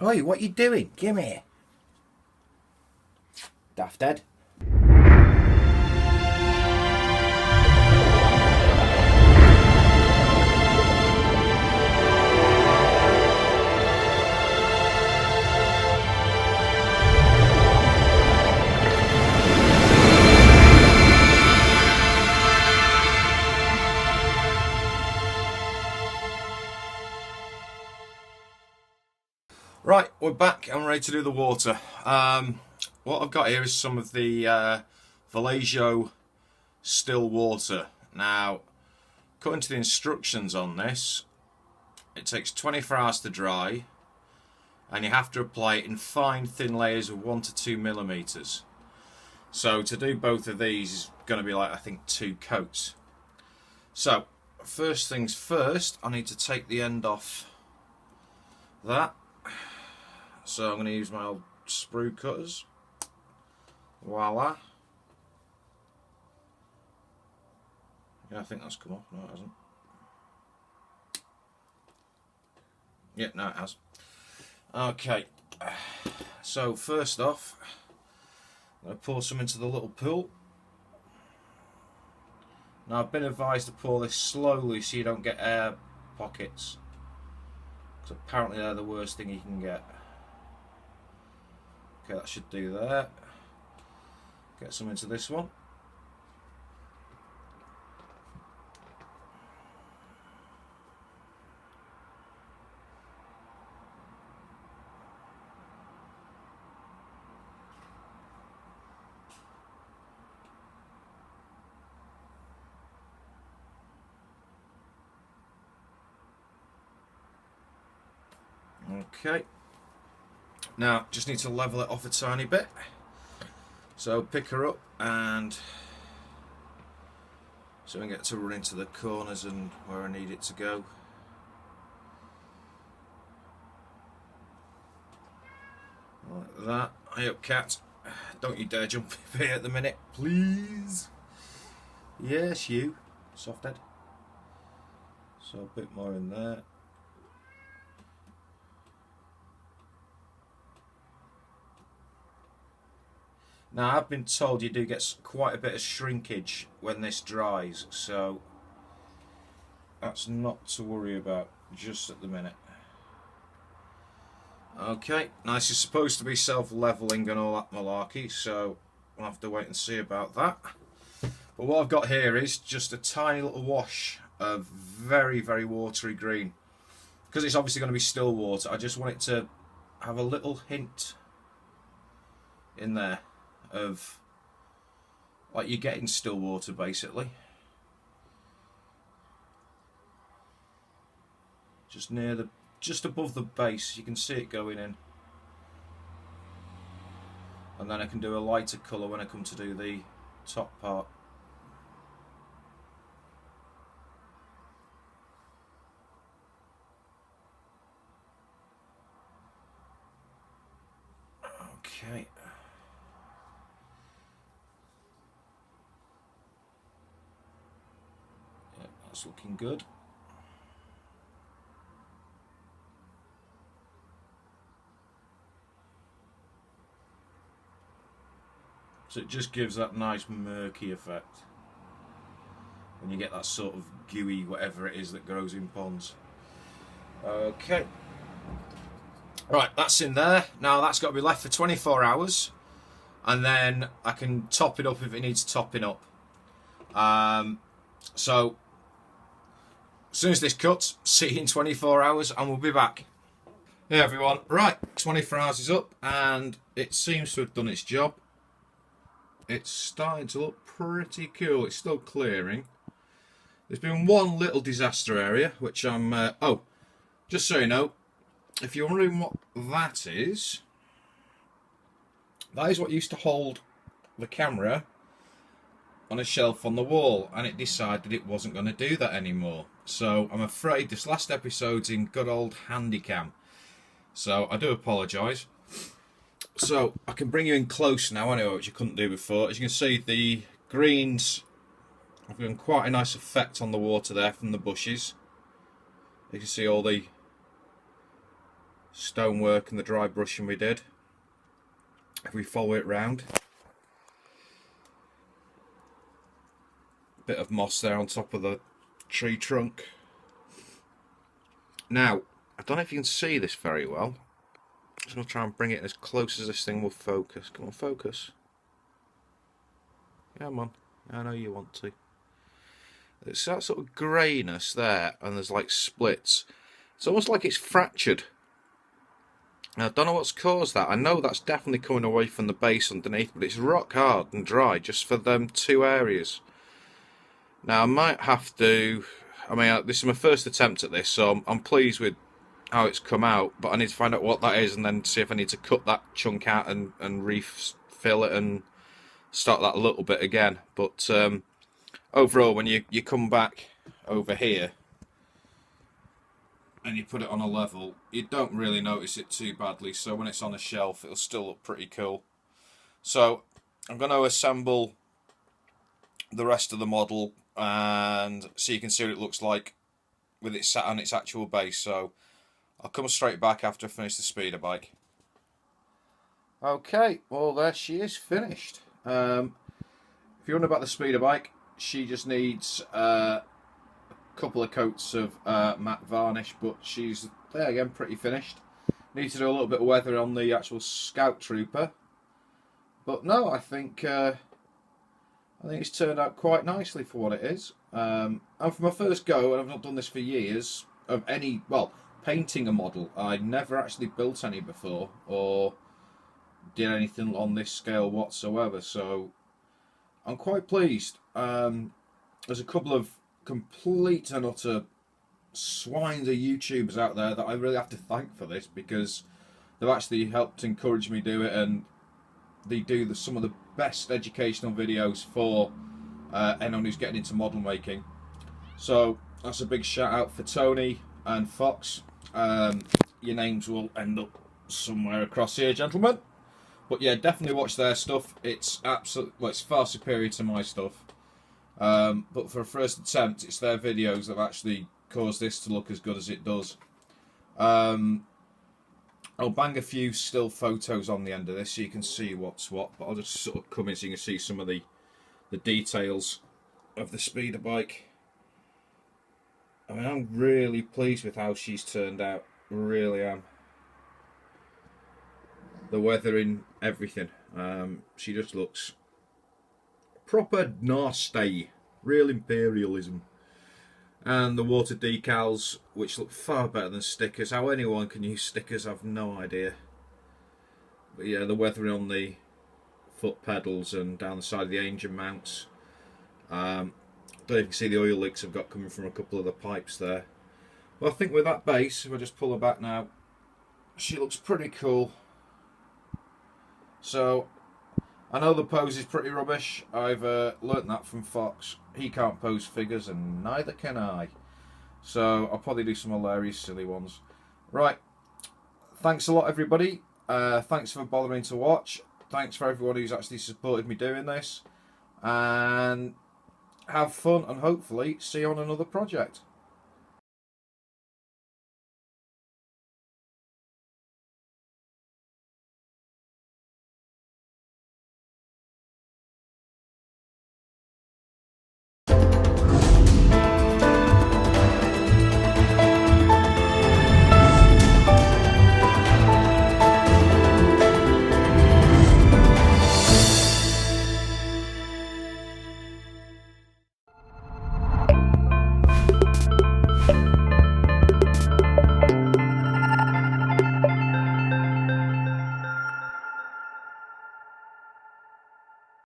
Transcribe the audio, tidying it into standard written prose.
Oi, what you doing? Come here. Daft Ed. Right, we're back and ready to do the water. What I've got here is some of the Vallejo still water. Now, according to the instructions on this, it takes 24 hours to dry, and you have to apply it in fine, thin layers of 1 to 2 millimeters. So to do both of these is going to be like, I think, 2 coats. So, first things first, I need to take the end off that. So I'm going to use my old sprue cutters. Voila. Yeah, I think that's come off. No, it hasn't. Yeah, no, it has. Okay. So first off, I'm going to pour some into the little pool. Now I've been advised to pour this slowly so you don't get air pockets, because apparently they're the worst thing you can get. Okay, that should do that. Get some into this one. Okay. Now, just need to level it off a tiny bit. So pick her up and so I get to run into the corners and where I need it to go. Like that. Hey up, cat. Don't you dare jump here at the minute, please. Yes, you. Soft head. So a bit more in there. Now I've been told you do get quite a bit of shrinkage when this dries, so that's not to worry about just at the minute. Okay, now this is supposed to be self-leveling and all that malarkey, so we'll have to wait and see about that. But what I've got here is just a tiny little wash of very, very watery green. Because it's obviously going to be still water, I just want it to have a little hint in there of like you get in still water, basically. Just near the, just above the base, you can see it going in. And then I can do a lighter colour when I come to do the top part. Okay. Yeah, that's looking good. So it just gives that nice murky effect when you get that sort of gooey whatever it is that grows in ponds. Okay. Right, that's in there. Now that's got to be left for 24 hours. And then I can top it up if it needs topping up. So, as soon as this cuts, see you in 24 hours and we'll be back. Hey everyone, right, 24 hours is up and it seems to have done its job. It's starting to look pretty cool. It's still clearing. There's been one little disaster area, which I'm... oh, just so you know, if you're wondering what that is what used to hold the camera on a shelf on the wall, and it decided it wasn't going to do that anymore. So I'm afraid this last episode's in good old Handycam. So I do apologise. So I can bring you in close now anyway, which you couldn't do before. As you can see, the greens have given quite a nice effect on the water there from the bushes. You can see all the stonework and the dry brushing we did. If we follow it round, bit of moss there on top of the tree trunk. Now, I don't know if you can see this very well. I'm just going to try and bring it as close as this thing will focus. Come on, focus. Come on. I know you want to. It's that sort of greyness there, and there's like splits. It's almost like it's fractured. Now, I don't know what's caused that. I know that's definitely coming away from the base underneath, but it's rock hard and dry just for them two areas. Now, I might have to... I mean, this is my first attempt at this, so I'm pleased with how it's come out, but I need to find out what that is and then see if I need to cut that chunk out and refill it and start that a little bit again. But overall, when you come back over here and you put it on a level, you don't really notice it too badly, so when it's on a shelf it'll still look pretty cool. So I'm going to assemble the rest of the model and so you can see what it looks like with it sat on its actual base. So I'll come straight back after I finish the speeder bike. Okay, well there she is, finished. If you wonder about the speeder bike, she just needs a couple of coats of matte varnish, but she's there again, pretty finished. Need to do a little bit of weather on the actual Scout Trooper, but no, I think it's turned out quite nicely for what it is. And for my first go, and I've not done this for years, of any, well, painting a model, I never actually built any before or did anything on this scale whatsoever, so I'm quite pleased. There's a couple of complete and utter swines of YouTubers out there that I really have to thank for this, because they've actually helped encourage me to do it, and they do some of the best educational videos for anyone who's getting into model making. So that's a big shout out for Tony and Fox. Your names will end up somewhere across here, gentlemen. But yeah, definitely watch their stuff. It's well, it's far superior to my stuff. But for a first attempt, it's their videos that have actually caused this to look as good as it does. I'll bang a few still photos on the end of this so you can see what's what, but I'll just sort of come in so you can see some of the details of the speeder bike. I mean, I'm really pleased with how she's turned out, really am. The weathering, everything. She just looks proper nasty, real imperialism. And the water decals, which look far better than stickers. How anyone can use stickers, I've no idea. But yeah, the weathering on the foot pedals and down the side of the engine mounts. Don't know if you can see the oil leaks I've got coming from a couple of the pipes there. Well, I think with that base, if I just pull her back now, she looks pretty cool. So, I know the pose is pretty rubbish. I've learnt that from Fox. He can't pose figures and neither can I. So I'll probably do some hilarious silly ones. Right, thanks a lot everybody. Thanks for bothering to watch. Thanks for everyone who's actually supported me doing this. And have fun and hopefully see you on another project.